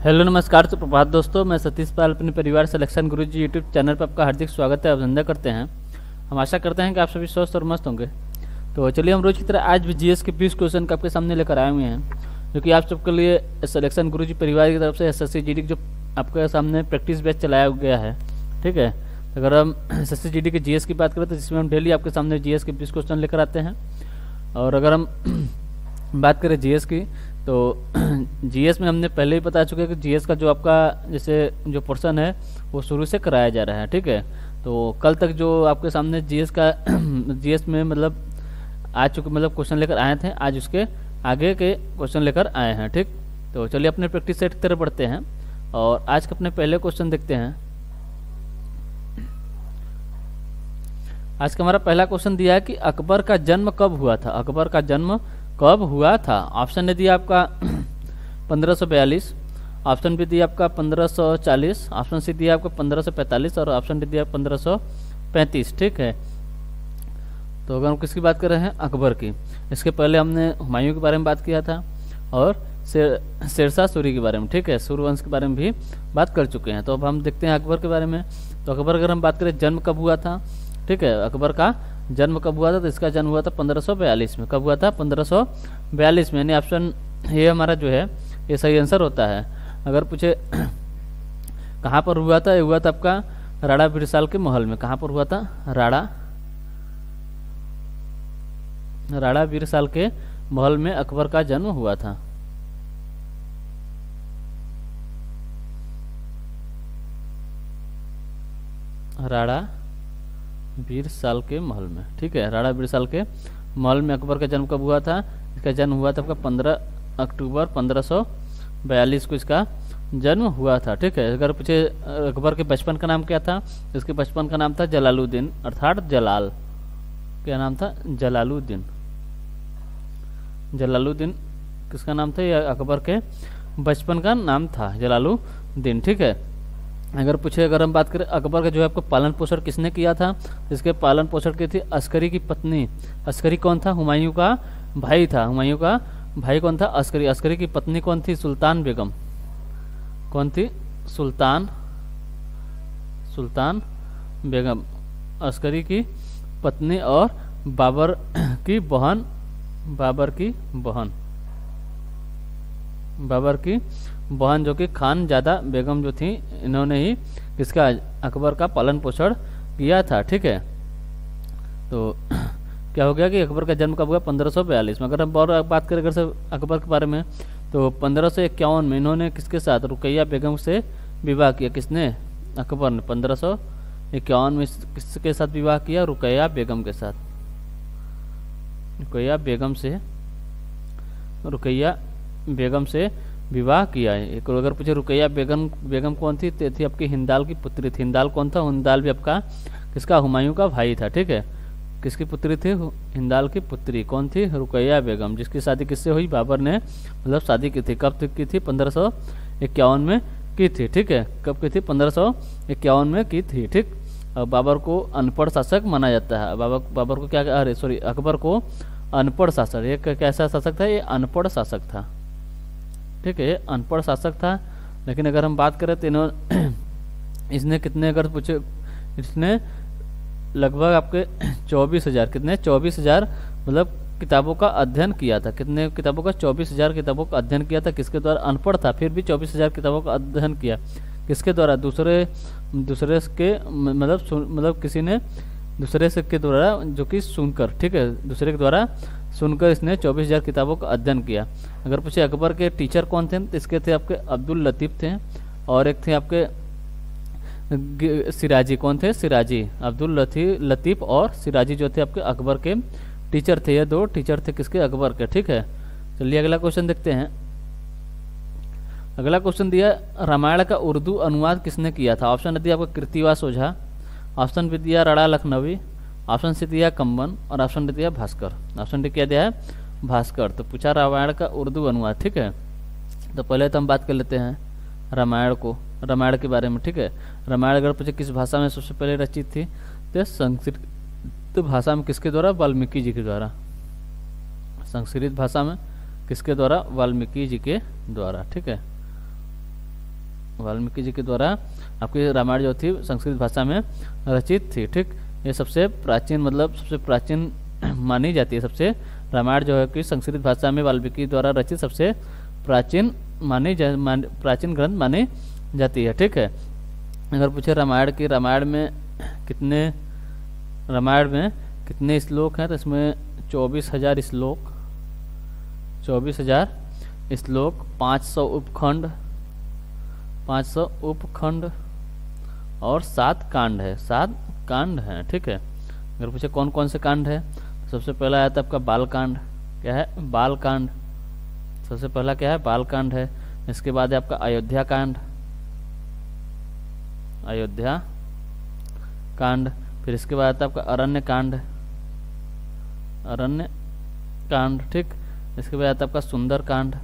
Hello नमस्कार सुप्रभात दोस्तों, मैं सतीश पाल अपने परिवार सिलेक्शन गुरुजी यूट्यूब चैनल पर आपका हार्दिक स्वागत है, अभिनंदन करते हैं। हम आशा करते हैं कि आप सभी स्वस्थ और मस्त होंगे। तो चलिए हम रोज की तरह आज भी जीएस के 20 क्वेश्चन का आपके सामने लेकर आए हुए हैं, जो कि आप सबके लिए सिलेक्शन गुरुजी परिवार की तरफ से एसएससी जीडी जो आपके सामने प्रैक्टिस बैच चलाया गया है। ठीक है, अगर हम एसएससी जीडी के जीएस की बात करें तो जिसमें हम डेली आपके सामने जीएस के 20 क्वेश्चन लेकर आते हैं। और अगर हम बात करें जीएस की तो जीएस में हमने पहले ही बता चुके हैं कि जीएस का जो आपका जैसे जो पोर्शन है वो शुरू से कराया जा रहा है। ठीक है, तो कल तक जो आपके सामने जीएस का जीएस में मतलब आ चुके मतलब क्वेश्चन लेकर आए थे, आज उसके आगे के क्वेश्चन लेकर आए हैं। ठीक, तो चलिए अपने प्रैक्टिस सेट की तरफ बढ़ते हैं और आज के अपने पहले क्वेश्चन देखते हैं। आज का हमारा पहला क्वेश्चन दिया है कि अकबर का जन्म कब हुआ था। अकबर का जन्म कब हुआ था? ऑप्शन ने दिया आपका 1542, ऑप्शन बी दिया आपका 1540, ऑप्शन सी दिया आपका 1545 और ऑप्शन डी दिया 1535। ठीक है, तो अगर हम किसकी बात कर रहे हैं, अकबर की। इसके पहले हमने हुमायूं के बारे में बात किया था और शेरशाह सूरी के बारे में। ठीक है, सूर्यवंश के बारे में भी बात कर चुके हैं। तो अब हम देखते हैं अकबर के बारे में। तो अकबर अगर हम बात करें जन्म कब हुआ था, ठीक है, अकबर का जन्म कब हुआ था, तो इसका जन्म हुआ था 1542 में। कब हुआ था? 1542 में, यानी ऑप्शन ये हमारा जो है ये सही आंसर होता है। अगर पूछे कहाँ पर हुआ था, ये हुआ था आपका राणा बिरसाल के महल में। कहाँ पर हुआ था? राणा बिरसाल के महल में अकबर का जन्म हुआ था। राणा बिरसाल के महल में। ठीक है, राणा बिरसाल के महल में अकबर का जन्म कब हुआ था? इसका जन्म हुआ था आपका 15 अक्टूबर 1542 को इसका जन्म हुआ था। ठीक है, अगर पूछे अकबर के बचपन का नाम क्या था, इसके बचपन का नाम था जलालुद्दीन, अर्थात जलाल। क्या नाम था? जलालुद्दीन। जलालुद्दीन किसका नाम था? यह अकबर के बचपन का नाम था, जलालुद्दीन। ठीक है, अगर पूछे अगर हम बात करें अकबर का जो है आपको पालन पोषण किसने किया था, इसके पालन पोषण की थी अस्करी की पत्नी। अस्करी कौन था? हुमायूं का भाई था। हुमायूं का भाई कौन था? अस्करी। अस्करी की पत्नी कौन थी? सुल्तान बेगम। कौन थी? सुल्तान बेगम अस्करी की पत्नी और बाबर की बहन जो कि खानजादा बेगम जो थी, इन्होंने ही इसका अकबर का पालन पोषण किया था। ठीक है, तो क्या हो गया कि अकबर का जन्म कब हुआ? 1542 में। अगर हम और बात करें अगर अकबर के बारे में तो 1551 में इन्होंने किसके साथ? रुकैया बेगम से विवाह किया। किसने? अकबर ने 1551 में किसके साथ विवाह किया? रुकैया बेगम के साथ। रुकैया बेगम से विवाह किया है। एक अगर पूछे रुकैया बेगम कौन थी, तो थी आपकी हिंदाल की पुत्री थी। हिंदाल कौन था? हिंदाल भी आपका किसका? हुमायूं का भाई था। ठीक है, किसकी पुत्री थी? हिंदाल की पुत्री कौन थी? रुकैया बेगम, जिसकी शादी किससे हुई? बाबर ने मतलब शादी की थी। कब की थी? 1551 में की थी। ठीक है, कब की थी? 1551 में की थी। ठीक, अब बाबर को अनपढ़ शासक माना जाता है। बाबर को क्या, अरे सॉरी, अकबर को अनपढ़ शासक, ये कैसा शासक था? ये अनपढ़ शासक था। ठीक है, अनपढ़ शासक था। लेकिन अगर हम बात करें तो इसने कितने, अगर पूछे, इसने लगभग आपके 24,000 कितने 24,000 मतलब किताबों का अध्ययन किया था। कितने किताबों का? 24,000 किताबों का अध्ययन किया था। किसके द्वारा? अनपढ़ था फिर भी 24,000 किताबों का अध्ययन किया। किसके द्वारा? दूसरे के मतलब किसी ने दूसरे से के द्वारा, जो कि सुनकर। ठीक है, दूसरे के द्वारा सुनकर इसने 24,000 किताबों का अध्ययन किया। अगर पूछे अकबर के टीचर कौन थे, तो इसके थे आपके अब्दुल लतीफ थे और एक थे आपके सिराजी। कौन थे? सिराजी। अब्दुल लतीफ और सिराजी जो थे आपके अकबर के टीचर थे। ये दो टीचर थे किसके? अकबर के। ठीक है, चलिए अगला क्वेश्चन देखते हैं। अगला क्वेश्चन दिया रामायण का उर्दू अनुवाद किसने किया था। ऑप्शन दिया आपको कृतिवास ओझा, ऑप्शन बी दिया राणा लखनवी, ऑप्शन सी दिया कंबन और ऑप्शन डी दिया भास्कर। ऑप्शन डी क्या दिया है? भास्कर। तो पूछा रामायण का उर्दू अनुवाद। ठीक है, तो पहले तो हम बात कर लेते हैं रामायण के बारे में। ठीक है, रामायण अगर पूछे किस भाषा में सबसे पहले रचित थी, तो संस्कृत भाषा में। किसके द्वारा? वाल्मीकि जी के द्वारा। संस्कृत भाषा में किसके द्वारा? वाल्मीकि जी के द्वारा। ठीक है, वाल्मीकि जी के द्वारा आपकी रामायण जो थी संस्कृत भाषा में रचित थी। ठीक, ये सबसे प्राचीन मतलब सबसे प्राचीन मानी जाती है। सबसे रामायण जो है कि संस्कृत भाषा में वाल्मीकि द्वारा रचित सबसे प्राचीन प्राचीन ग्रंथ मानी जाती है। ठीक है, अगर पूछे रामायण की रामायण में कितने श्लोक हैं, तो इसमें 24,000 श्लोक 500 उपखंड और 7 कांड है। 7 कांड हैं। ठीक है, अगर पूछे कौन कौन से कांड है, तो सबसे पहला आया था आपका बाल कांड। क्या है? बाल कांड। सबसे पहला क्या है? बाल कांड है। इसके बाद है आपका अयोध्या कांड, फिर इसके बाद आता है आपका अरण्य कांड। ठीक, इसके बाद आता है आपका सुंदर कांड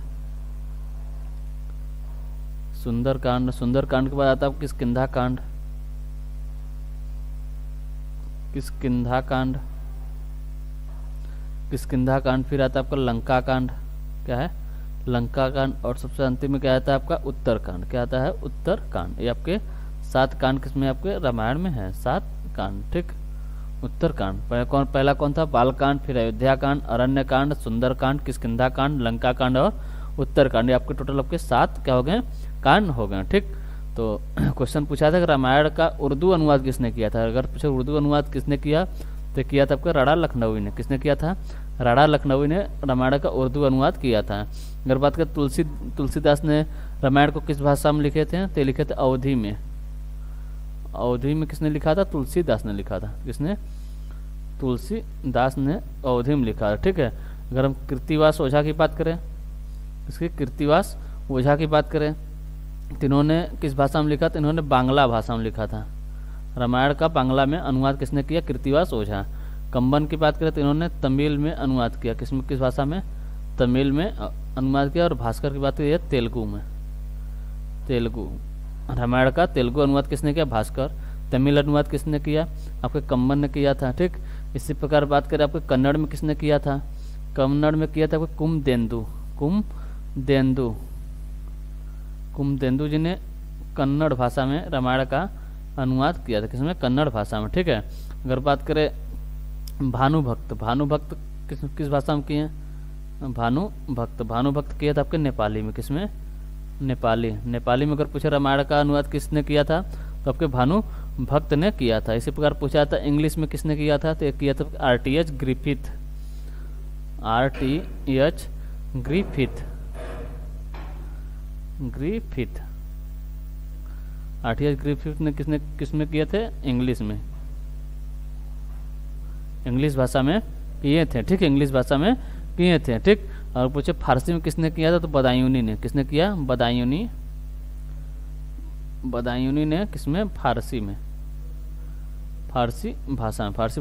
के बाद आता है किष्किंधा कांड, फिर आता है आपका लंका कांड। क्या है? लंका कांड। और सबसे अंतिम में क्या आता है आपका उत्तर कांड। क्या आता है? उत्तर कांड। ये आपके 7 कांड किसमें आपके रामायण में है? 7 कांड। ठीक, उत्तर कांड पहला कौन था? बाल कांड, फिर अयोध्या कांड, अरण्य कांड, सुंदर कांड, किष्किंधा कांड, लंका कांड और उत्तर कांड। ये आपके टोटल आपके 7 क्या हो गए? कांड हो गए। ठीक, तो क्वेश्चन पूछा था कि रामायण का उर्दू अनुवाद किसने किया था। अगर पूछे उर्दू अनुवाद किसने किया, तो किया था आपका राणा लखनवी ने। किसने किया था? राणा लखनवी ने रामायण का उर्दू अनुवाद किया था। अगर बात करें तुलसीदास ने रामायण को किस भाषा में लिखे थे, तो लिखे थे अवधी में। किसने लिखा था? तुलसीदास ने लिखा था। किसने? तुलसीदास ने अवधी में लिखा था। ठीक है, अगर हम कीर्तिवास ओझा की बात करें, तो इन्होंने किस भाषा में लिखा था? इन्होंने बांग्ला भाषा में लिखा था। रामायण का बांग्ला में अनुवाद किसने किया? कीर्तिवास ओझा। कंबन की बात करें तो इन्होंने तमिल में अनुवाद किया। किस भाषा में? तमिल में अनुवाद किया। और भास्कर की बात करें तेलुगु में। रामायण का तेलुगु अनुवाद किसने किया? भास्कर। तमिल अनुवाद किसने किया? आपके कंबन ने किया था। ठीक, इसी प्रकार बात करें आपके कन्नड़ में किसने किया था? कन्नड़ में किया था आपको कुमदेंदु जी ने कन्नड़ भाषा में रामायण का अनुवाद किया था। किसमें? कन्नड़ भाषा में। ठीक है, अगर बात करें भानुभक्त किस भाषा में किए हैं? भानुभक्त किया था आपके नेपाली में। किसमें? नेपाली में। अगर पूछे रामायण का अनुवाद किसने किया था, तो आपके भानुभक्त ने किया था। इसी प्रकार पूछा था इंग्लिश में किसने किया था, तो किया था आरटीएच ग्रिफिथ ने किसमें किए थे? इंग्लिश में, इंग्लिश भाषा में किए थे। ठीक, इंग्लिश भाषा में किए थे। ठीक, और पूछे फारसी में किसने किया था, तो बदायूनी ने। किसने किया? बदायूनी ने। किसमें? फारसी में, फारसी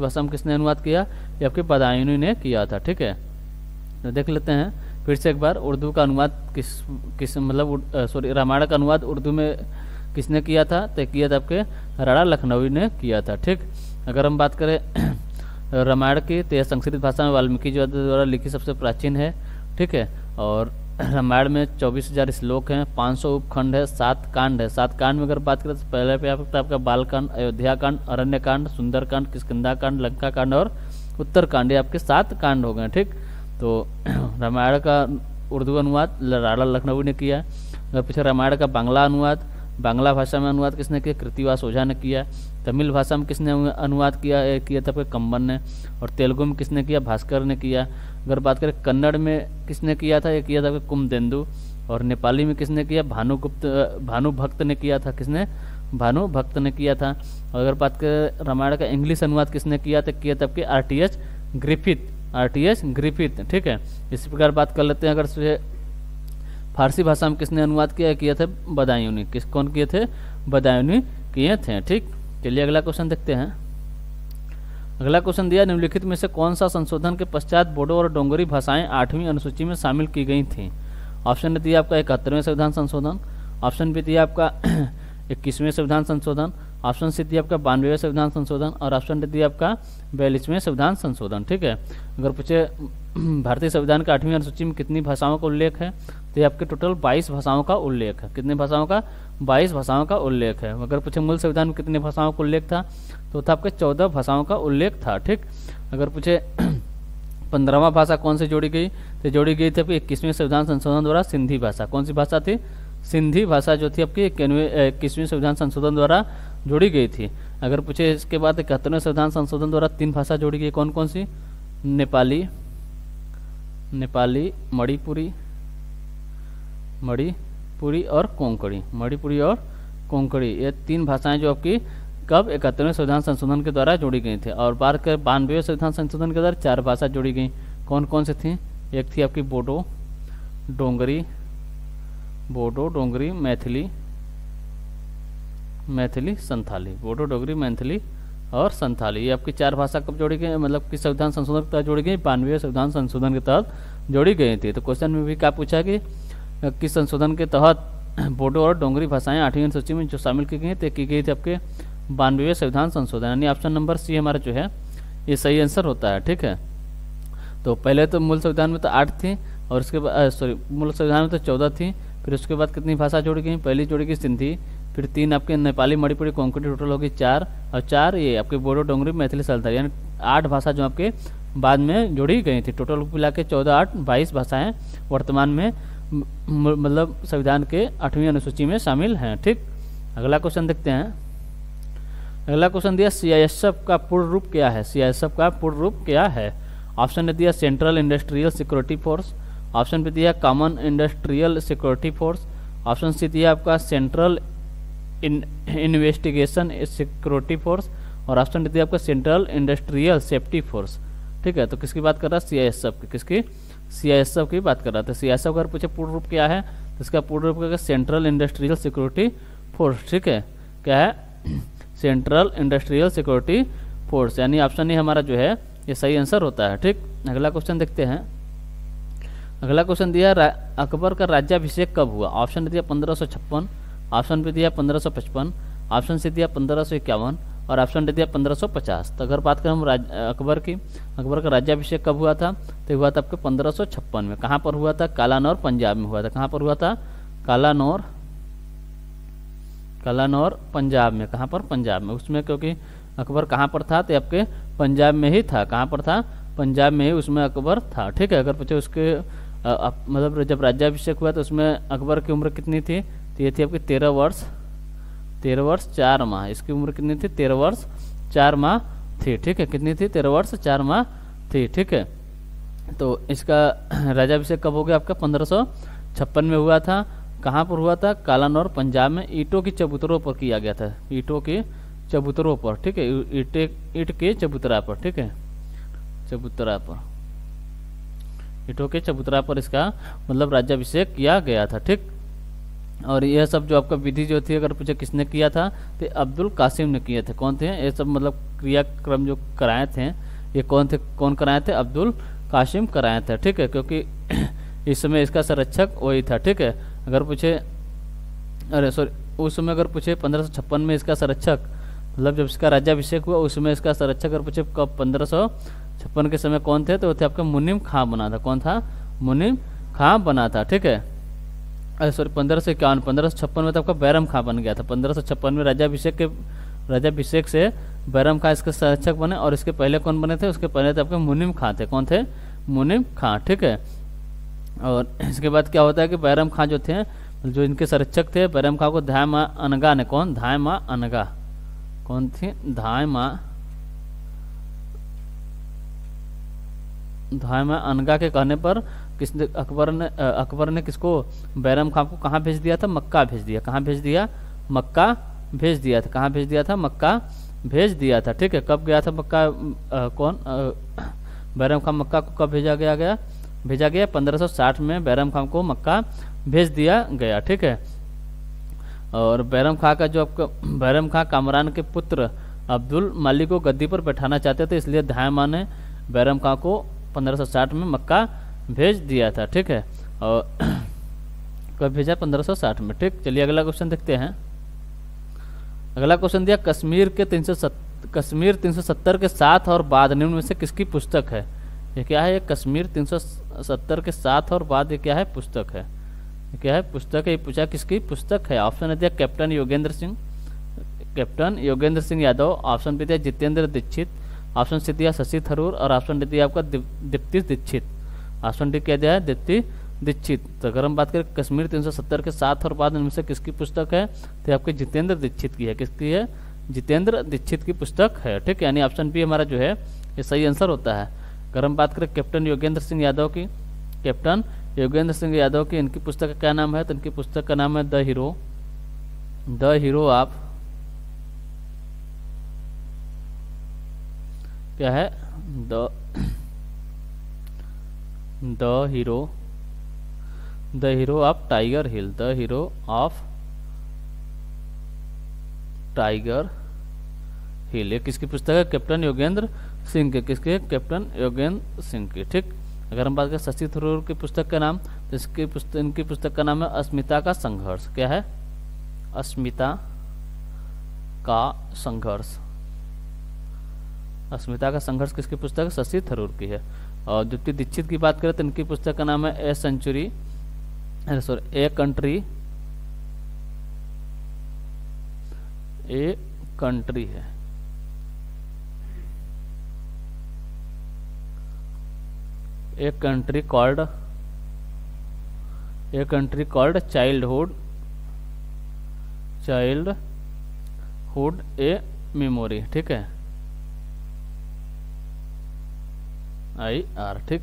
भाषा में किसने अनुवाद किया? ये आपके बदायूनी ने किया था। ठीक है, तो देख लेते हैं फिर से एक बार उर्दू का अनुवाद किस मतलब रामायण का अनुवाद उर्दू में किसने किया था, तो किया था आपके राणा लखनवी ने किया था। ठीक, अगर हम बात करें रामायण की, तो यह संस्कृत भाषा में वाल्मीकि जी द्वारा लिखी सबसे प्राचीन है। ठीक है, और रामायण में 24,000 श्लोक हैं, 500 उपखंड है, 7 कांड है। 7 कांड में अगर बात करें तो पहले पे आपका बाल कांड, अयोध्या कांड, अरण्य कांड, सुंदर कांड, किष्किंधा कांड, लंका कांड और उत्तर कांड। ये आपके 7 कांड हो गए। ठीक, तो रामायण का उर्दू अनुवाद राणा लखनवी ने किया। अगर पीछे रामायण का बांग्ला भाषा में अनुवाद किसने किया? कीर्तिवास ओझा ने किया। तमिल भाषा में किसने अनुवाद किया था आपके कंबन ने। और तेलुगु में किसने किया? भास्कर ने किया। अगर बात करें कन्नड़ में किसने किया था, ये किया था आपके कुमदेंदु। और नेपाली में किसने किया? भानुभक्त ने किया था। किसने? भानुभक्त ने किया था। और अगर बात करें रामायण का इंग्लिश अनुवाद किसने किया था, किया था आपके आरटीएच ग्रिफिथ। ठीक है, इसी प्रकार बात कर लेते हैं। अगर फारसी भाषा में किसने अनुवाद किया था? बदायूनी। कौन किए थे? बदायूनी किए थे। ठीक, चलिए अगला क्वेश्चन देखते हैं। अगला क्वेश्चन दिया, निम्नलिखित में से कौन सा संशोधन के पश्चात बोडो और डोंगरी भाषाएं 8वीं अनुसूची में शामिल की गई थी? ऑप्शन दिया आपका 71वें संविधान संशोधन, ऑप्शन भी दिया आपका 21वें संविधान संशोधन, ऑप्शन सी दिया आपका 92वें संविधान संशोधन और ऑप्शन डी दिया आपका 42वें संविधान संशोधन। ठीक है, अगर पूछे भारतीय संविधान के 8वीं अनुसूची में कितनी भाषाओं का उल्लेख है, तो ये आपके टोटल 22 भाषाओं का उल्लेख है। कितनी भाषाओं का? 22 भाषाओं का उल्लेख है। अगर पूछे मूल संविधान में कितनी भाषाओं का उल्लेख था, तो था आपके 14 भाषाओं का उल्लेख था। ठीक, अगर पूछे 15वां भाषा कौन सी जोड़ी गई, तो जोड़ी गई थी आपकी 21वें संविधान संशोधन द्वारा सिंधी भाषा। कौन सी भाषा थी? सिंधी भाषा जो थी आपकी 21वें संविधान संशोधन द्वारा जोड़ी गई थी। अगर पूछे इसके बाद 71वें संविधान संशोधन द्वारा 3 भाषा जोड़ी गई, कौन कौन सी? नेपाली, मणिपुरी और कोंकणी। मणिपुरी और कोंकणी, ये 3 भाषाएं जो आपकी कब 71वें संविधान संशोधन के द्वारा जोड़ी गई थी। और बात करें 92वें संविधान संशोधन के द्वारा 4 भाषा जोड़ी गई। कौन कौन सी थी? एक थी आपकी बोडो, डोंगरी, मैथिली, संथाली। बोडो, डोगरी, मैथिली और संथाली, ये आपकी 4 भाषा कब जोड़ी गई, मतलब किस संविधान संशोधन के तहत जोड़ी गई? 92वें संविधान संशोधन के तहत जोड़ी गई थी। तो क्वेश्चन में भी क्या पूछा कि किस संशोधन के तहत बोडो और डोंगरी भाषाएं 8वीं अनुसूची में जो शामिल की गई थी, की गई थी आपके 92वें संविधान संशोधन, यानी ऑप्शन नंबर सी हमारा जो है ये सही आंसर होता है। ठीक है, तो पहले तो मूल संविधान में तो 8 थी और उसके बाद मूल संविधान में तो 14 थी। फिर उसके बाद कितनी भाषा जोड़ी गई? पहली जोड़ी गई सिंधी, फिर 3 आपके नेपाली, मणिपुरी, कोंकणी, टोटल होगी 4 और 4 ये आपके बोडो, डोंगरी, मैथिली, संथाली, यानी 8 भाषा जो आपके बाद में जोड़ी गई थी। टोटल मिला के 14, 8, 22 भाषाएं वर्तमान में मतलब संविधान के 8वीं अनुसूची में शामिल हैं। ठीक, अगला क्वेश्चन देखते हैं। अगला क्वेश्चन दिया सीआईएसएफ का पूर्ण रूप क्या है? सीआईएसएफ का पूर्ण रूप क्या है? ऑप्शन दिया central industrial security force, option b दिया common industrial security force, option c दिया आपका सेंट्रल इन्वेस्टिगेशन सिक्योरिटी फोर्स और ऑप्शन डी दिया आपका सेंट्रल इंडस्ट्रियल सेफ्टी फोर्स। ठीक है, तो किसकी बात कर रहा है? सीआईएसएफ की। किसकी? सीआईएसएफ की बात कर रहा था। सीआईएसएफ अगर पूछे पूर्ण रूप क्या है, तो इसका पूर्ण रूप क्या है? Central industrial security force. ठीक है, क्या है? सेंट्रल इंडस्ट्रियल सिक्योरिटी फोर्स, यानी ऑप्शन ए हमारा जो है ये सही आंसर होता है। ठीक, अगला क्वेश्चन देखते हैं। अगला क्वेश्चन दिया अकबर का राज्याभिषेक कब हुआ? ऑप्शन दिया 1556, ऑप्शन पे दिया 1555, ऑप्शन सी दिया 1551 और ऑप्शन डी दिया 1550। तो अगर बात करें हम अकबर की, अकबर का राज्याभिषेक कब हुआ था, तो हुआ था आपके 1556 में। कहाँ पर हुआ था? कालानौर, पंजाब में हुआ था। कहाँ पर हुआ था? कालानौर पंजाब में। कहाँ पर? पंजाब में। उसमें क्योंकि अकबर कहाँ पर था, तो आपके पंजाब में ही था। कहाँ पर था? पंजाब में ही उसमें अकबर था। ठीक है, अगर पूछे उसके मतलब जब राज्याभिषेक हुआ तो उसमें अकबर की उम्र कितनी थी, तो ये थी आपकी 13 वर्ष 4 माह। इसकी उम्र कितनी थी? 13 वर्ष 4 माह थी। ठीक है, कितनी थी? 13 वर्ष 4 माह थी। ठीक है, तो इसका राज्याभिषेक कब हो गया? आपका 1556 में हुआ था। कहाँ पर हुआ था? कालानौर, पंजाब में। ईंटों की चबूतरों पर किया गया था। ईंटों की चबूतरों पर। ठीक है, ईंट के चबूतरा पर। ठीक है, चबूतरा पर, ईंटों के चबूतरा पर इसका मतलब राज्याभिषेक किया गया था। ठीक, और यह सब जो आपका विधि जो थी, अगर पूछे किसने किया था, तो अब्दुल कासिम ने किए थे। कौन थे ये सब? मतलब क्रियाक्रम जो कराए थे, ये कौन कराए थे? अब्दुल कासिम कराए थे। ठीक है, क्योंकि इस समय इसका संरक्षक वही था। ठीक है, अगर पूछे उस समय अगर पूछे 1556 में इसका संरक्षक, मतलब जब इसका राज्याभिषेक हुआ उस समय इसका संरक्षक अगर पूछे कब 1556 के समय कौन थे, तो वो थे आपका मुनीम खां बना था। कौन था? मुनीम खां बना था। ठीक है, 1556 में तो आपका बैरम खां बन गया था। 1556 में राज्याभिषेक से बैरम खां इसके संरक्षक बने। और इसके पहले कौन बने थे? उसके पहले तो आपके मुनीम खां थे। कौन थे? मुनीम खां। ठीक है, और इसके बाद क्या होता है कि बैरम खां जो थे, जो इनके संरक्षक थे, बैरम खां को धाय माँ अनगा ने, कौन? धाय माँ अनगा। कौन थी? धाय माँ अनगा के कहने पर किसने अकबर ने किसको? बैरम खां को कहाँ भेज दिया था? मक्का भेज दिया। कहाँ भेज दिया? मक्का भेज दिया था। कहाँ भेज दिया था? मक्का भेज दिया था। ठीक है, कब गया था मक्का? कौन? बैरम खां मक्का को कब भेजा गया? 1560 में बैरम खां को मक्का भेज दिया गया। ठीक है, और बैरम खां का जो आपका बैरम खां कामरान के पुत्र अब्दुल मालिक को गद्दी पर बैठाना चाहते थे, इसलिए धाय माँ ने बैरम खां को 1560 में मक्का भेज दिया था। ठीक है, और कब भेजा? 1560 में। ठीक, चलिए अगला क्वेश्चन देखते हैं। अगला क्वेश्चन दिया कश्मीर 370 के साथ और बाद निम्न में से किसकी पुस्तक है। ये क्या है, ये कश्मीर 370 के साथ और बाद ये क्या है, पुस्तक है। ये क्या है, पुस्तक है। ये पूछा किसकी पुस्तक है। ऑप्शन है दिया captain Yogendra Singh Yadav. Option b दिया जितेंद्र दीक्षित। ऑप्शन सी दिया शशि थरूर और ऑप्शन डी दिया आपका दीप्ति दीक्षित। ऑप्शन डी क्या दिया है, दीप्ति दीक्षित। तो अगर हम बात करें कश्मीर 370 के साथ और बाद इनमें से किसकी पुस्तक है, तो आपके जितेंद्र दीक्षित की है। किसकी है, जितेंद्र दीक्षित की पुस्तक है। ठीक है, यानी ऑप्शन बी हमारा जो है ये सही आंसर होता है। अगर हम बात करें कैप्टन योगेंद्र सिंह यादव की, इनकी पुस्तक का क्या नाम है, तो इनकी पुस्तक का नाम है द हीरो ऑफ क्या है, the hero of Tiger Hill. The hero of Tiger Hill ये किसकी पुस्तक है, कैप्टन योगेंद्र सिंह के। किसके, कैप्टन योगेंद्र सिंह की। ठीक, अगर हम बात करें शशि थरूर की पुस्तक का नाम, तो इनकी पुस्तक का नाम है अस्मिता का संघर्ष। क्या है, अस्मिता का संघर्ष। अस्मिता का संघर्ष किसकी पुस्तक है, शशि थरूर की है। और दीप्ति दीक्षित की बात करें तो इनकी पुस्तक का नाम है ए कंट्री है। A country called childhood a memory. ठीक है, IR। ठीक,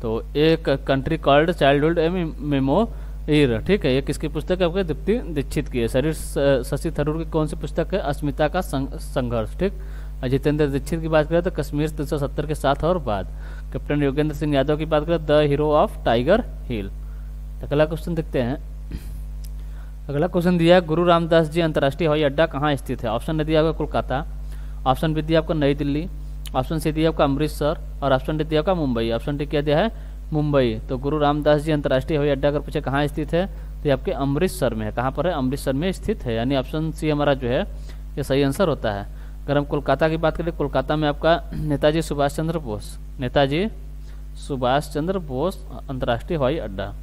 तो एक country called childhood a memory. ठीक है, ये किसकी पुस्तक है, आपके दीप्ति दीक्षित की है। शशि थरूर की कौन सी पुस्तक है, अस्मिता का संघर्ष। ठीक, और जितेंद्र दीक्षित की बात करें तो कश्मीर 370 के साथ और बाद। कैप्टन योगेंद्र सिंह यादव की बात करें द हीरो ऑफ टाइगर हिल। अगला क्वेश्चन देखते हैं। अगला क्वेश्चन दिया है गुरु रामदास जी अंतर्राष्ट्रीय हवाई अड्डा कहाँ स्थित है। ऑप्शन ने दिया आपका कोलकाता। ऑप्शन बी दिया आपका नई दिल्ली। ऑप्शन सी दिया आपका अमृतसर और ऑप्शन डी दिया आपका मुंबई। ऑप्शन डी क्या दिया है, मुंबई। तो गुरु रामदास जी अंतर्राष्ट्रीय हवाई अड्डा अगर पूछे कहाँ स्थित है, तो ये आपके अमृतसर में है। कहाँ पर है, अमृतसर में स्थित है। यानी ऑप्शन सी हमारा जो है ये सही आंसर होता है। अगर हम कोलकाता की बात करें, कोलकाता में आपका नेताजी सुभाष चंद्र बोस अंतर्राष्ट्रीय हवाई अड्डा।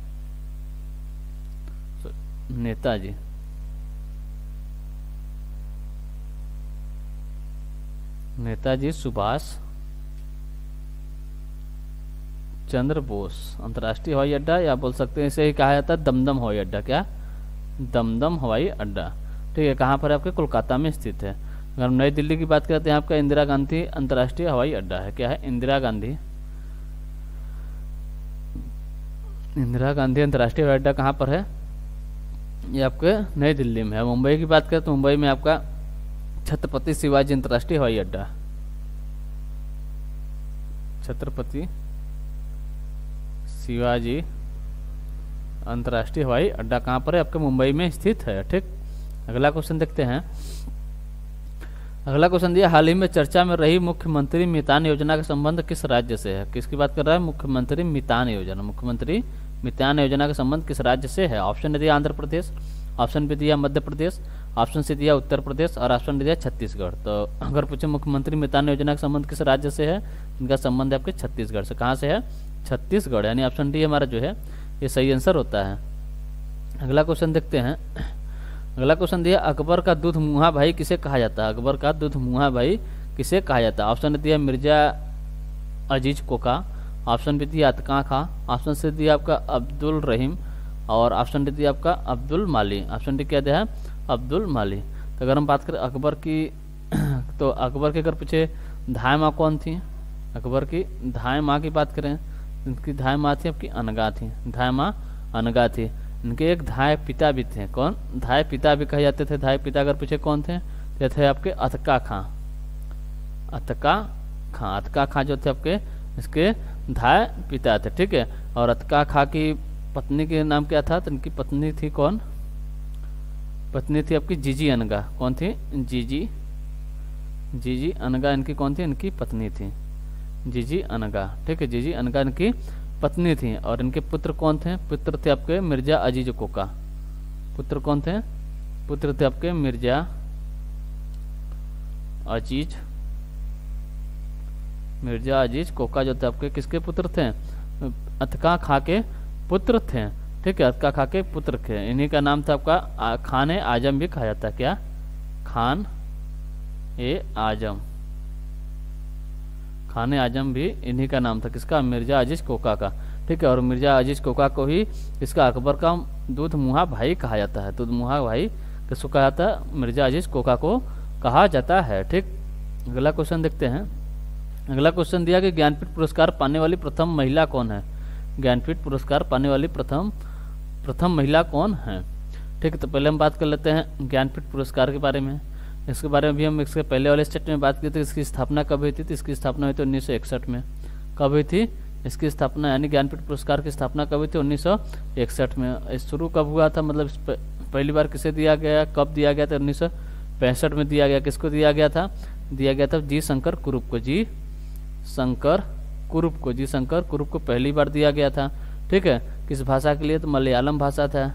नेताजी सुभाष चंद्र बोस अंतर्राष्ट्रीय हवाई अड्डा, या बोल सकते हैं इसे ही कहा जाता है दमदम हवाई अड्डा। क्या, दमदम हवाई अड्डा। ठीक है, कहाँ पर आपके कोलकाता में स्थित है। अगर हम नई दिल्ली की बात करते हैं, आपका इंदिरा गांधी अंतर्राष्ट्रीय हवाई अड्डा है। क्या है, इंदिरा गांधी अंतर्राष्ट्रीय हवाई अड्डा कहाँ पर है, ये आपके नई दिल्ली में है। मुंबई की बात करें तो मुंबई में आपका छत्रपति शिवाजी अंतर्राष्ट्रीय हवाई अड्डा। छत्रपति शिवाजी अंतर्राष्ट्रीय हवाई अड्डा कहाँ पर है, आपके मुंबई में स्थित है। ठीक, अगला क्वेश्चन देखते हैं। अगला क्वेश्चन दिया हाल ही में चर्चा में रही मुख्यमंत्री मितान योजना का संबंध किस राज्य से है। किसकी बात कर रहा है, मुख्यमंत्री मितान योजना का संबंध किस राज्य से है। ऑप्शन दिया आंध्र प्रदेश। ऑप्शन बी दिया मध्य प्रदेश। ऑप्शन सी दिया उत्तर प्रदेश और ऑप्शन डी दिया छत्तीसगढ़। तो अगर पूछे मुख्यमंत्री मितान योजना का संबंध किस राज्य से है, इनका संबंध आपके छत्तीसगढ़ से। कहाँ से है, छत्तीसगढ़। यानी ऑप्शन डी हमारा जो है ये सही आंसर होता है। अगला क्वेश्चन देखते हैं। अगला क्वेश्चन दिया अकबर का दूध मुहा भाई किसे कहा जाता है। अकबर का दूध मुहा भाई किसे कहा जाता है। ऑप्शन दिया मिर्जा अजीज कोका। ऑप्शन बी दिया अतका खां। ऑप्शन सी दिया आपका अब्दुल रहीम और ऑप्शन डी दिया आपका अब्दुल माली। ऑप्शन डी क्या दिया है, अब्दुल माली। तो अगर हम बात करें अकबर की, तो अकबर के अगर पूछे धाय माँ कौन थी, अकबर की धाय माँ की बात करें, इनकी धाय माँ थी आपकी अनगा थी। धाय माँ अनगा थी। इनके एक धाय पिता भी थे। कौन, धाय पिता भी कहे जाते थे। धाय पिता अगर पूछे कौन थे, तो थे आपके अतका खां। अतका खां जो थे आपके इसके धाय पिता थे। ठीक है, और अतका खां की पत्नी के नाम क्या था, तो इनकी पत्नी थी कौन, पत्नी थी आपकी जीजी अनगा। कौन थी, जीजी अनगा इनकी कौन थी, इनकी पत्नी थी जीजी अनगा। ठीक है, जीजी अनगा इनकी पत्नी थी। और इनके पुत्र कौन थे, पुत्र थे आपके मिर्जा अजीज कोका। पुत्र कौन थे, पुत्र थे आपके मिर्जा अजीज, मिर्जा अजीज कोका जो थे आपके किसके पुत्र थे? अतका खां के पुत्र थे, ठीक है, अतका खां के पुत्र थे। इन्हीं का नाम था आपका खान ए आजम भी कहा जाता है। क्या? खान ए आजम, खान ए आजम भी इन्हीं का नाम था। किसका? मिर्जा अजीज कोका का, ठीक है। और मिर्जा अजीज कोका को ही इसका अकबर का दूध मुहा भाई कहा जाता है। दूध मुहा भाई किसको कहा जाता है? मिर्जा अजीज कोका को कहा जाता है, ठीक। अगला क्वेश्चन देखते हैं। अगला क्वेश्चन दिया कि ज्ञानपीठ पुरस्कार पाने वाली प्रथम महिला कौन है? ज्ञानपीठ पुरस्कार पाने वाली प्रथम महिला कौन है? ठीक है, तो पहले हम बात कर लेते हैं ज्ञानपीठ पुरस्कार के बारे में। इसके बारे में भी हम इसके पहले वाले स्टेट में बात की थी। इसकी स्थापना कब हुई थी? तो इसकी स्थापना हुई थी 1961 में। कब हुई थी इसकी स्थापना? यानी ज्ञानपीठ पुरस्कार की स्थापना कब हुई थी? 1961 में। शुरू कब हुआ था, मतलब पहली बार किसे दिया गया, कब दिया गया था? 1965 में दिया गया। किसको दिया गया था? दिया गया था जी शंकर कुरूप को। जी शंकर कुरूप को, जी शंकर कुरूप को पहली बार दिया गया था, ठीक है। किस भाषा के लिए? तो मलयालम भाषा था।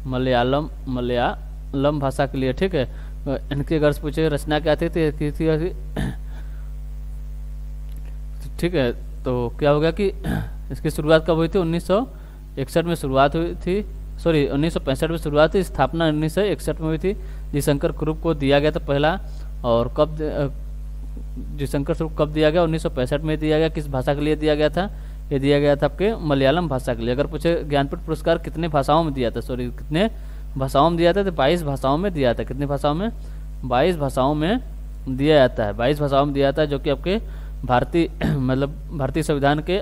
मलयालम भाषा के लिए, ठीक है। इनके अगर पूछे रचना क्या थी, ठीक है। तो क्या हो गया कि इसकी शुरुआत कब हुई थी? 1961 में शुरुआत हुई थी, सॉरी 1965 में शुरुआत हुई, स्थापना 1961 में हुई थी। जी शंकर कुरूप को दिया गया था पहला। और कब जी शंकर कुरूप कब दिया गया? 1965 में दिया गया। किस भाषा के लिए दिया गया था? ये दिया गया था आपके मलयालम भाषा के लिए। अगर पूछे ज्ञानपीठ पुरस्कार कितने भाषाओं में दिया था, सॉरी कितने भाषाओं में दिया था? तो 22 भाषाओं में दिया था। कितनी भाषाओं में? 22 भाषाओं में दिया जाता है। 22 भाषाओं में दिया जाता है, जो कि आपके भारतीय मतलब भारतीय संविधान के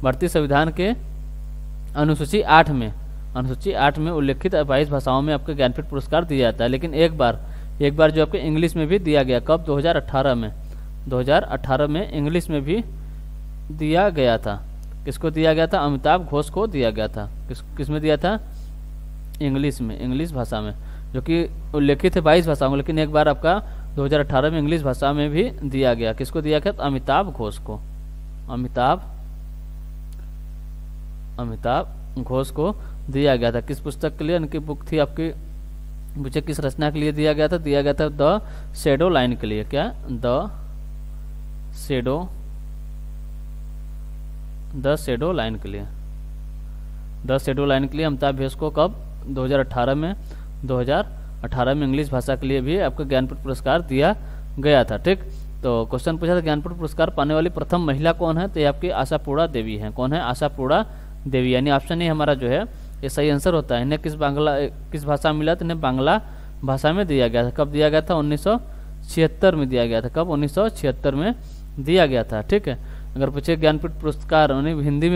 भारतीय संविधान के अनुसूची 8 में उल्लेखित 22 भाषाओं में आपके ज्ञानपीठ पुरस्कार दिया जाता है। लेकिन एक बार जो आपके इंग्लिश में भी दिया गया। कब? 2018 में इंग्लिश में भी दिया गया था। किसको दिया गया था? अमिताभ घोष को दिया गया था। किस में दिया था? इंग्लिश भाषा में, जो कि उल्लेखित है 22 भाषाओं में। लेकिन एक बार आपका 2018 में इंग्लिश भाषा में भी दिया गया। किसको दिया गया? अमिताभ घोष को। अमिताभ घोष को दिया गया था। किस पुस्तक के लिए? उनकी बुक थी आपकी, मुझे किस रचना के लिए दिया गया था? दिया गया था द शैडो लाइन के लिए। क्या? द शैडो लाइन के लिए। द शैडो लाइन के लिए अमिताभ घोष को कब? 2018 में इंग्लिश भाषा के लिए भी आपको ज्ञानपीठ पुरस्कार दिया गया था, ठीक। तो क्वेश्चन पूछा था ज्ञानपीठ पुरस्कार पाने वाली प्रथम महिला कौन है? तो ये आपकी आशापूर्णा देवी है। कौन है? आशापूर्णा देवी। यानी ऑप्शन ही हमारा जो है ये सही आंसर होता है। इन्हें किस भाषा में मिला? तो इन्हें बांग्ला भाषा में दिया गया था। कब दिया गया था? 1976 में दिया गया था। कब? 1976 में दिया गया था, ठीक है। अगर पूछे ज्ञानपीठ पुरस्कार हिंदी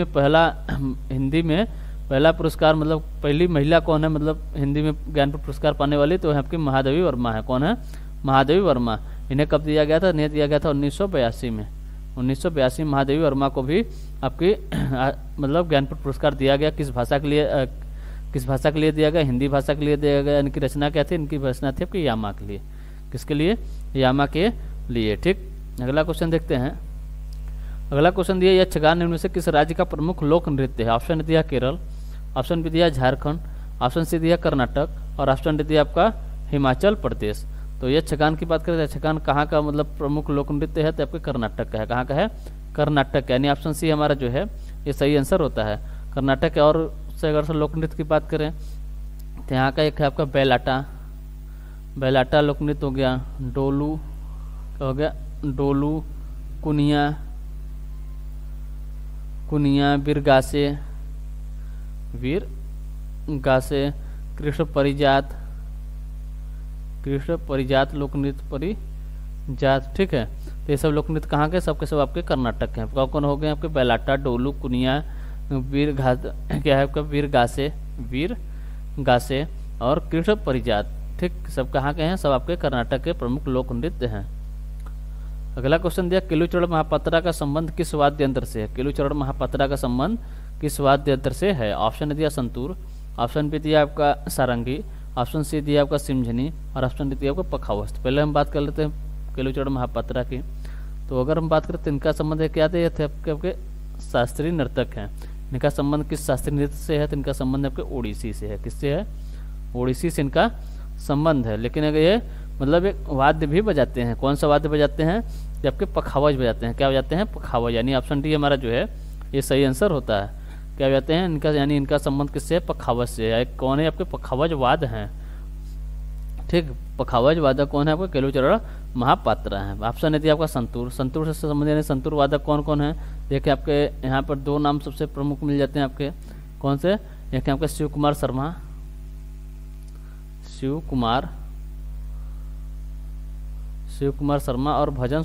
में पहला पुरस्कार, मतलब पहली महिला कौन है, मतलब हिंदी में ज्ञानपीठ पुरस्कार पाने वाली, तो आपकी महादेवी वर्मा है। कौन है? महादेवी वर्मा। इन्हें कब दिया गया था? इन्हें दिया गया था 1982 में। 1982 में महादेवी वर्मा को भी आपकी मतलब ज्ञानपीठ पुरस्कार दिया गया। किस भाषा के लिए दिया गया? हिंदी भाषा के लिए दिया गया। इनकी रचना क्या थी? इनकी रचना थी आपकी यामा के लिए। किसके लिए? यामा के लिए, ठीक। अगला क्वेश्चन देखते हैं। अगला क्वेश्चन दिया यक्षगान इनमें से किस राज्य का प्रमुख लोक नृत्य है? ऑप्शन दिया केरल, ऑप्शन बी दिया झारखंड, ऑप्शन सी दिया कर्नाटक और ऑप्शन डी दिया आपका हिमाचल प्रदेश। तो यक्षगान की बात करें तो यक्षगान कहाँ का मतलब प्रमुख लोक नृत्य है? तो आपके कर्नाटक का है। कहाँ का है? कर्नाटक। यानी ऑप्शन सी हमारा जो है ये सही आंसर होता है, कर्नाटक। और से अगर लोक नृत्य की बात करें तो यहाँ का एक है आपका बैलाटा लोक नृत्य हो गया, डोलू हो गया, डोलू, कुनिया, वीरगासे, कृष्ण परिजात लोक नृत्य परिजात, ठीक है। तो ये सब लोक नृत्य कहाँ के? सबके सब आपके कर्नाटक के हैं। कौन कौन हो गए आपके? बैलाटा, डोलू, कुनिया, क्या है आपका? वीरगासे और कृष्ण परिजात, ठीक। सब कहाँ के हैं? सब आपके कर्नाटक के प्रमुख लोक नृत्य हैं। अगला क्वेश्चन दिया केलुचरण महापात्रा का संबंध किस वाद्य यंत्र से है? केलुचरण महापात्रा का संबंध किस वाद्य यंत्र से है? ऑप्शन दिया संतूर, ऑप्शन बी दिया आपका सारंगी, ऑप्शन सी दिया आपका सिमझनी और ऑप्शन डी दिया आपका पखावस्त। पहले हम बात कर लेते हैं केलुचरण महापात्रा की। तो अगर हम बात करें तो इनका संबंध है क्या? ये थे आपके शास्त्रीय नर्तक हैं। इनका संबंध किस शास्त्रीय नृत्य से है? तो इनका संबंध आपके ओडिसी से है। किससे है? ओडिसी से इनका संबंध है। लेकिन अगर ये मतलब एक वाद्य भी बजाते हैं। कौन सा वाद्य बजाते हैं? कि आपके पखावज बजाते हैं। क्या बजाते हैं? पखावज। यानी ऑप्शन डी हमारा जो है ये सही आंसर होता है। क्या बजाते हैं इनका, यानी इनका संबंध किससे है? पखावज से। कौन है आपके पखावज वाद हैं? ठीक, पखावज वादक कौन है? आपका केलुचरण महापात्र है। ऑप्शन है दिया आपका संतूर। संतूर से संबंधित यानी संतूर वादक कौन कौन है? देखिए आपके यहाँ पर दो नाम सबसे प्रमुख मिल जाते हैं आपके। कौन से? देखिए आपके शिव कुमार शर्मा, शिव कुमार शर्मा और भजन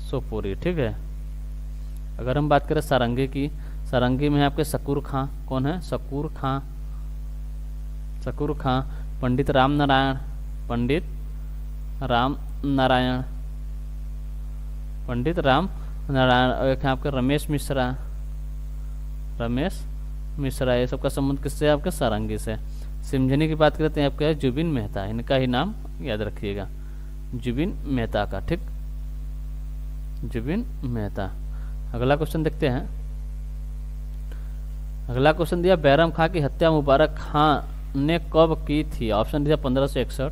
सोपुरी, ठीक है। अगर हम बात करें सारंगी की, सारंगी में है आपके शकूर खां। कौन है? शकूर खां, पंडित राम नारायण, और एक है आपके रमेश मिश्रा, ये सबका संबंध किससे है? आपके सारंगी से। सिमझनी की बात करते हैं आपके है जुबिन मेहता, इनका ही नाम याद रखिएगा, जुबिन मेहता का। ठीक, जुबिन मेहता। अगला क्वेश्चन देखते हैं। अगला क्वेश्चन दिया बैरम खां की हत्या मुबारक खां ने कब की थी? ऑप्शन दिया 1561,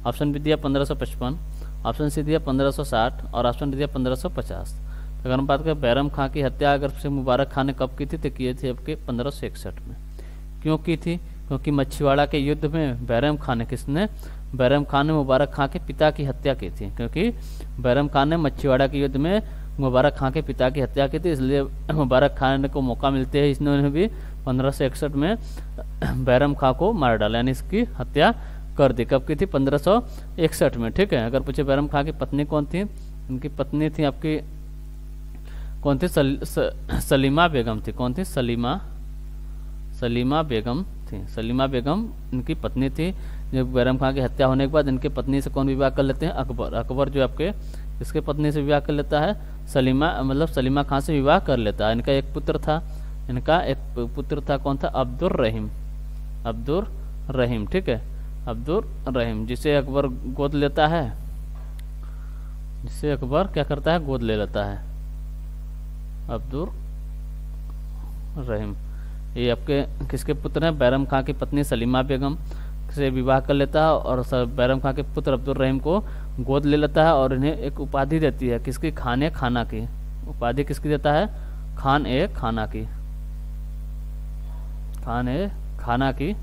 ऑप्शन बी दिया 1555, ऑप्शन सी दिया 1560 और ऑप्शन डी दिया 1550। तो अगर हम बात करें बैरम खां की हत्या अगर से मुबारक खां ने कब की थी, तो किए थे आपके 1561 में। क्यों की थी? क्योंकि मछीवाड़ा के युद्ध में बैरम खां ने मुबारक खां के पिता की हत्या की थी। क्योंकि बैरम खां ने मछीवाड़ा के युद्ध में मुबारक खां के पिता की हत्या की थी, इसलिए मुबारक खां को मौका मिलते हैं इन्होंने भी 1561 में बैरम खां को मार डाला, यानी इसकी हत्या कर दी। कब की थी? 1561 में। ठीक है। अगर पूछे बैरम खां की पत्नी कौन थी? उनकी पत्नी थी आपकी कौन थी? सलीमा बेगम थी। कौन थी? सलीमा बेगम थी। सलीमा बेगम इनकी पत्नी थी। जब बैरम खां की हत्या होने के बाद इनके पत्नी से कौन विवाह कर लेते हैं? अकबर जो आपके इसके पत्नी से विवाह कर लेता है? सलीमा खां से विवाह कर लेता है। इनका एक पुत्र था। कौन था? अब्दुर रहीम। ठीक है, अब्दुर रहीम, जिसे अकबर गोद लेता है, जिसे अकबर क्या करता है? गोद ले लेता है। अब्दुर रहीम ये आपके किसके पुत्र हैं? बैरम खां की पत्नी सलीमा बेगम से विवाह कर लेता है और बैरम खां के पुत्र अब्दुल रहीम को गोद ले लेता है और इन्हें एक उपाधि देती है। किसकी? खाना की उपाधि किसकी देता है? खाना की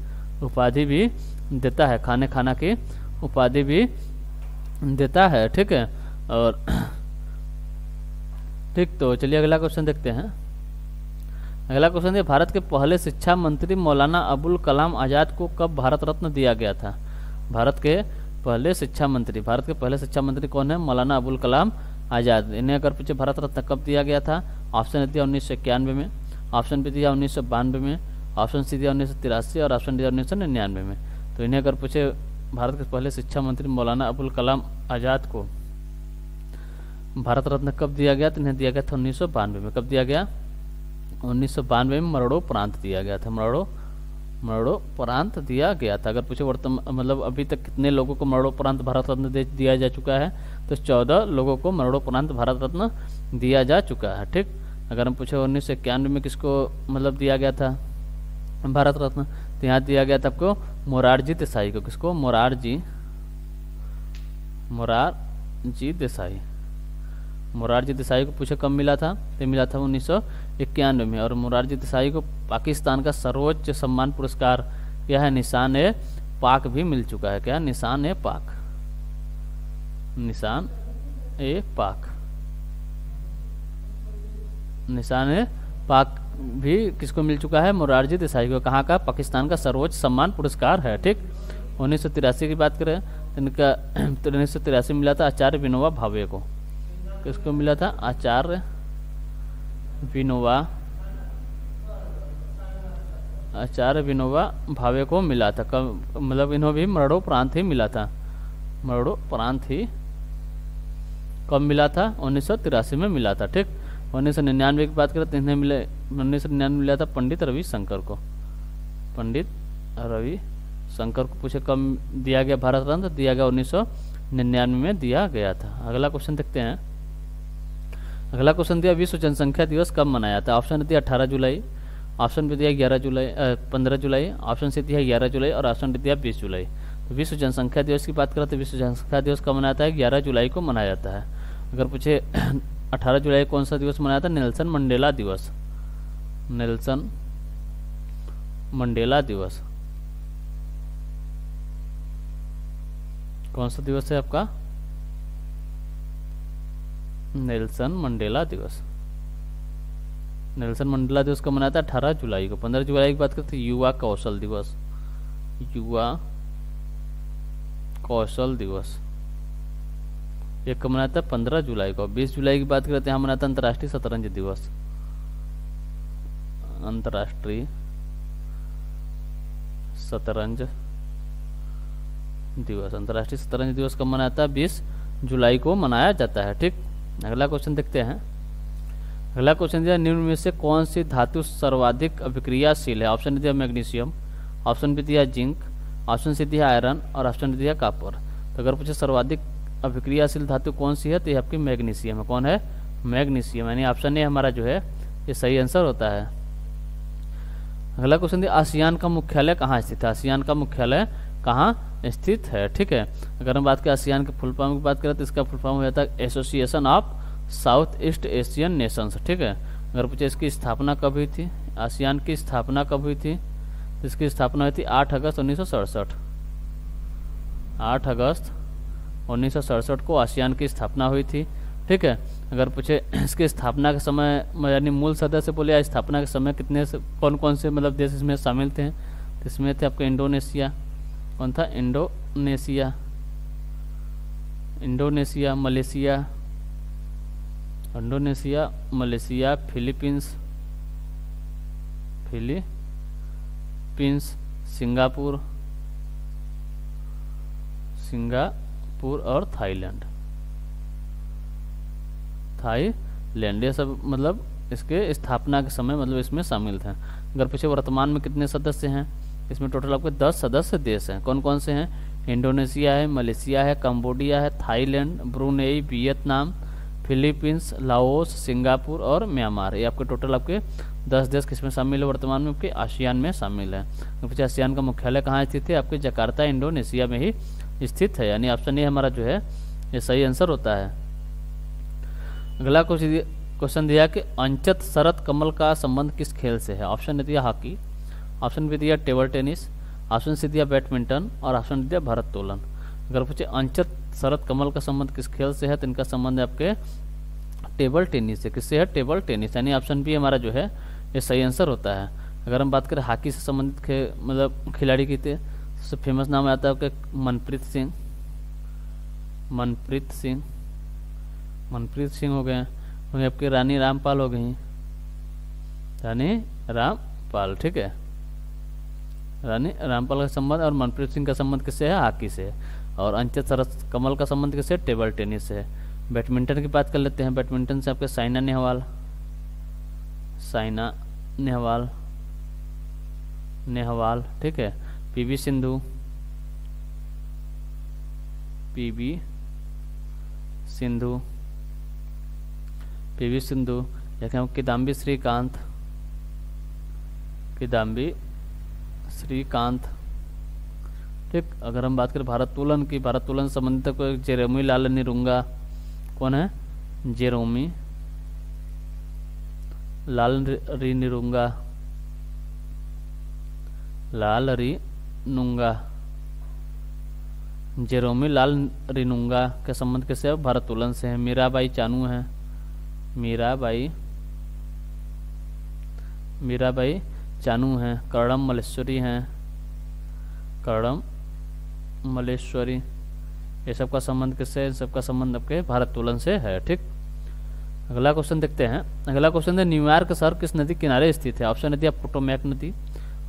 उपाधि भी देता है। खाना की उपाधि भी देता है। ठीक है। और ठीक, तो चलिए अगला क्वेश्चन देखते हैं। अगला क्वेश्चन है भारत के पहले शिक्षा मंत्री मौलाना अबुल कलाम आज़ाद को कब भारत रत्न दिया गया था? भारत के पहले शिक्षा मंत्री कौन है? मौलाना अबुल कलाम आज़ाद। इन्हें अगर पूछे भारत रत्न कब दिया गया था? ऑप्शन दिया 1991 में, ऑप्शन बी दिया 1992 में, ऑप्शन सी दिया 1983 और ऑप्शन डी 1999 में। तो इन्हें अगर पूछे भारत के पहले शिक्षा मंत्री मौलाना अबुल कलाम आज़ाद को भारत रत्न कब दिया गया? तो इन्हें दिया गया था 1992 में। कब दिया गया? 1992 में मरणोपरांत दिया गया था। मरणोपरांत दिया गया था। अगर पूछे अभी तक कितने लोगों को मरणोपरांत भारत रत्न दिया जा चुका है? तो 14 लोगों को मरणोपरांत भारत रत्न दिया जा चुका है। ठीक। अगर हम पूछे 1991 में किसको दिया गया था भारत रत्न? तो यहाँ दिया गया था आपको मोरारजी देसाई को। किसको? मोरारजी देसाई को पूछे कब मिला था? तो मिला था 1991 में। और मोरारजी देसाई को पाकिस्तान का सर्वोच्च सम्मान पुरस्कार क्या है? निशान-ए-पाक भी मिल चुका है। क्या? निशान-ए-पाक भी किसको मिल चुका है? मोरारजी देसाई को। कहाँ का? पाकिस्तान का सर्वोच्च सम्मान पुरस्कार है। ठीक। 1983 की बात करें तो इनका 1983 मिला था आचार्य विनोबा भावे को। किसको मिला था? आचार्य विनोबा भावे को मिला था। कब? इन्हों भी मरणोपरांत ही मिला था। कब मिला था? 1983 में मिला था। ठीक। 1999 की बात करें तो इन्हें 1999 मिला था पंडित रविशंकर को। पूछे कब दिया गया भारत रत्न? दिया गया 1999 में दिया गया था। अगला क्वेश्चन देखते हैं। अगला क्वेश्चन दिया विश्व जनसंख्या दिवस कब मनाया था? ऑप्शन दिया 18 जुलाई, ऑप्शन बी दिया 15 जुलाई, ऑप्शन सी दिया 11 जुलाई और ऑप्शन डी दिया 20 जुलाई। तो विश्व जनसंख्या दिवस की बात करें तो विश्व जनसंख्या दिवस कब मनाया जाता है? 11 जुलाई को मनाया जाता है। अगर पूछे 18 जुलाई कौन सा दिवस मनाया था? नेल्सन मंडेला दिवस। नेल्सन मंडेला दिवस कौन सा दिवस है आपका? नेल्सन मंडेला दिवस। नेल्सन मंडेला दिवस कब मनाया था? 18 जुलाई को। 15 जुलाई की बात करते हैं युवा कौशल दिवस। युवा कौशल दिवस ये कब मनाया था? 15 जुलाई को। 20 जुलाई की बात करते हैं, यहाँ मनाता अंतर्राष्ट्रीय शतरंज दिवस। अंतर्राष्ट्रीय शतरंज दिवस। अंतर्राष्ट्रीय शतरंज दिवस कब मनाता है? 20 जुलाई को मनाया जाता है। ठीक, अगला क्वेश्चन देखते हैं। अगला क्वेश्चन दिया निम्न में से कौन सी धातु सर्वाधिक अभिक्रियाशील है? ऑप्शन दिया मैग्नीशियम, ऑप्शन बी दिया जिंक, ऑप्शन सी दिया आयरन और ऑप्शन डी दिया कॉपर। तो अगर पूछे सर्वाधिक अभिक्रियाशील धातु कौन सी है तो ये आपकी मैग्नीशियम है। कौन है? मैग्नीशियम, यानी ऑप्शन ए हमारा जो है ये सही आंसर होता है। अगला क्वेश्चन दिया आसियान का मुख्यालय कहाँ स्थित है? आसियान का मुख्यालय कहाँ स्थित है? ठीक है, अगर हम बात करें आसियान के फुल फॉर्म की बात करें तो इसका फुल फॉर्म हो जाता है association of south east Asian Nations. ठीक है, अगर पूछे इसकी स्थापना कब हुई थी? आसियान की स्थापना कब हुई थी? इसकी स्थापना हुई थी 8 अगस्त 1967। 8 अगस्त 1967 को आसियान की स्थापना हुई थी। ठीक है, अगर पूछे इसकी स्थापना के समय यानी मूल सदस्य बोले या स्थापना के समय कितने कौन कौन से मतलब देश इसमें शामिल थे? तो इसमें थे आपके इंडोनेशिया। कौन था? Indonesia, Indonesia, Malaysia, Indonesia, Malaysia, Philippines, Singapore, Singapore और थाईलैंड। थाईलैंड ये सब मतलब इसके स्थापना के समय मतलब इसमें शामिल थे। अगर पूछे वर्तमान में कितने सदस्य हैं? इसमें टोटल आपके 10 सदस्य देश हैं। कौन कौन से हैं? इंडोनेशिया है, मलेशिया है, कंबोडिया है, Thailand, Brunei, Vietnam, Philippines, Laos, Singapore और म्यांमार। ये आपके टोटल आपके 10 देश किसमें शामिल है? वर्तमान में आपके आसियान में शामिल है। पूछे आसियान का मुख्यालय कहाँ स्थित है? आपके जकार्ता इंडोनेशिया में ही स्थित है, यानी ऑप्शन ए हमारा जो है ये सही आंसर होता है। अगला क्वेश्चन दिया कि अंचत शरत कमल का संबंध किस खेल से है? ऑप्शन ए दिया हॉकी, ऑप्शन बी दिया टेबल टेनिस, ऑप्शन सी दिया बैडमिंटन और ऑप्शन डी दिया भारोत्तोलन। अगर पूछे अंचत शरत कमल का संबंध किस खेल से है तो इनका संबंध है आपके टेबल टेनिस से। किससे है? टेबल टेनिस, यानी ऑप्शन बी हमारा जो है ये सही आंसर होता है। अगर हम बात करें हॉकी से संबंधित मतलब खिलाड़ी की थे, सबसे फेमस नाम आता है आपके मनप्रीत सिंह। मनप्रीत सिंह हो गए, वहीं आपके रानी रामपाल हो गई, रानी रामपाल। ठीक है, रानी रामपाल का संबंध और मनप्रीत सिंह का संबंध किससे है? हॉकी से। और अंचत शरत कमल का संबंध किससे? टेबल टेनिस से। बैडमिंटन की बात कर लेते हैं। बैडमिंटन से आपके साइना नेहवाल, ठीक है, पीवी सिंधु, देखें हम किदाम्बी श्रीकांत। ठीक, अगर हम बात करें भारोत्तोलन की, भारोत्तोलन से संबंधित कोई जेरेमी लाल निरुंगा। कौन है? जेरोमी लाल रिनुंगा, जेरोमी लाल रिनुंगा के संबंध कैसे है? भारोत्तोलन से है। मीराबाई चानू है, मीराबाई चानू हैं। कर्णम मल्लेश्वरी, ये सबका संबंध किससे है? सबका संबंध आपके भारोत्तोलन से है। ठीक, अगला क्वेश्चन देखते हैं। अगला क्वेश्चन है न्यूयॉर्क शहर किस नदी किनारे स्थित है? ऑप्शन दिया पोटोमैक नदी,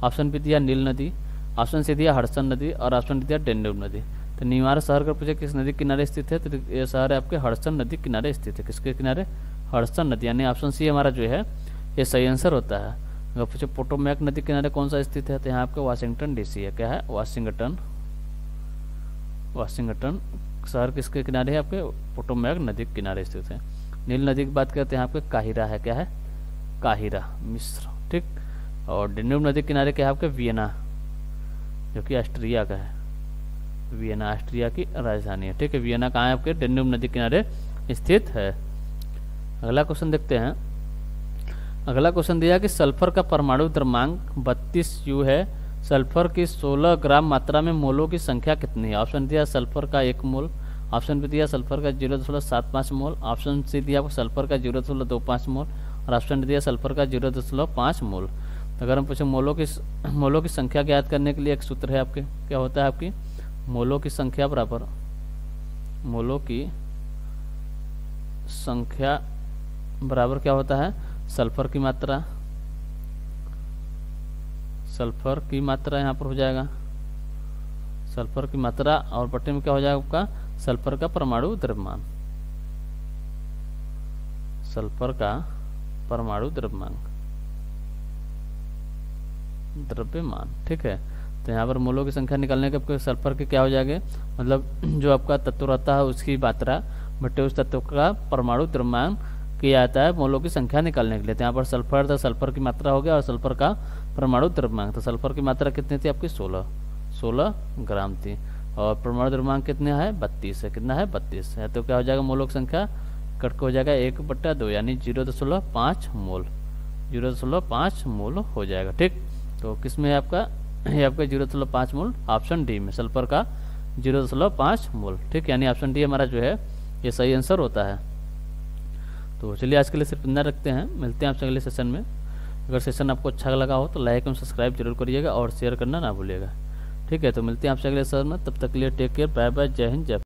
ऑप्शन बी दिया नील नदी, ऑप्शन सी दिया हडसन नदी और ऑप्शन डी दिया डेन्यूब नदी। तो न्यूयॉर्क शहर का पूछे किस नदी किनारे स्थित है तो ये शहर है आपके हडसन नदी किनारे स्थित है। किसके किनारे? हडसन नदी, यानी ऑप्शन सी हमारा जो है ये सही आंसर होता है। अगर पूछे पोटोमैक नदी किनारे कौन सा स्थित है तो यहाँ आपके वाशिंगटन डीसी है। क्या है? वाशिंगटन शहर किसके किनारे है? आपके पोटोमैक नदी के किनारे स्थित है। नील नदी की बात करते हैं आपके काहिरा है। क्या है? काहिरा, मिस्र। ठीक, और डेन्यूब नदी किनारे क्या है आपके वियना, जो कि ऑस्ट्रिया का है। वियना ऑस्ट्रिया की राजधानी है, ठीक है। वियना कहाँ है आपके, डेन्यूब नदी किनारे स्थित है। अगला क्वेश्चन देखते हैं। अगला क्वेश्चन दिया कि सल्फर का परमाणु द्रव्यमांक 32 U है, सल्फर की 16 ग्राम मात्रा में मोलों की संख्या कितनी है? ऑप्शन दिया सल्फर का 1 मोल, ऑप्शन बी दिया सल्फर का 0.75 मोल, ऑप्शन सी दिया आपको सल्फर का 0.25 मोल, और ऑप्शन डी दिया सल्फर का 0.5 मोल। तो अगर हम पूछे मोलों की संख्या ज्ञात करने के लिए एक सूत्र है आपके, क्या होता है आपकी, मोलों की संख्या बराबर मोलों की संख्या बराबर क्या होता है, सल्फर की मात्रा, सल्फर की मात्रा यहाँ पर हो जाएगा सल्फर की मात्रा, और बटे में क्या हो जाएगा आपका सल्फर का परमाणु द्रव्यमान, सल्फर का परमाणु द्रव्यमान, ठीक है। तो यहाँ पर मोलों की संख्या निकालने के आपके सल्फर के क्या हो जाएंगे, मतलब जो आपका तत्व रहता है उसकी मात्रा बटे उस तत्व का परमाणु द्रव्यमान किया जाता है मोलों की संख्या निकालने के लिए। तो यहाँ पर सल्फर, तो सल्फर की मात्रा हो गया, और सल्फर का परमाणु द्रव्यमांक, तो सल्फर की मात्रा कितनी थी आपकी 16 ग्राम थी, और परमाणु द्रव्यमांक कितना है 32 है, कितना है 32 है। तो क्या हो जाएगा मोलों की संख्या कट हो जाएगा 1/2 यानी 0.5 मोल, 0.5 मोल हो जाएगा, ठीक। तो किस में है आपका, ये आपका 0.5 मोल ऑप्शन डी में, सल्फर का 0.5 मोल, ठीक। यानी ऑप्शन डी हमारा जो है ये सही आंसर होता है। तो चलिए आज के लिए सिर्फ इतना रखते हैं, मिलते हैं आपसे अगले सेशन में। अगर सेशन आपको अच्छा लगा हो तो लाइक और सब्सक्राइब जरूर करिएगा और शेयर करना ना भूलिएगा, ठीक है। तो मिलते हैं आपसे अगले सेशन में, तब तक के लिए टेक केयर, बाय बाय, जय हिंद, जय भारत।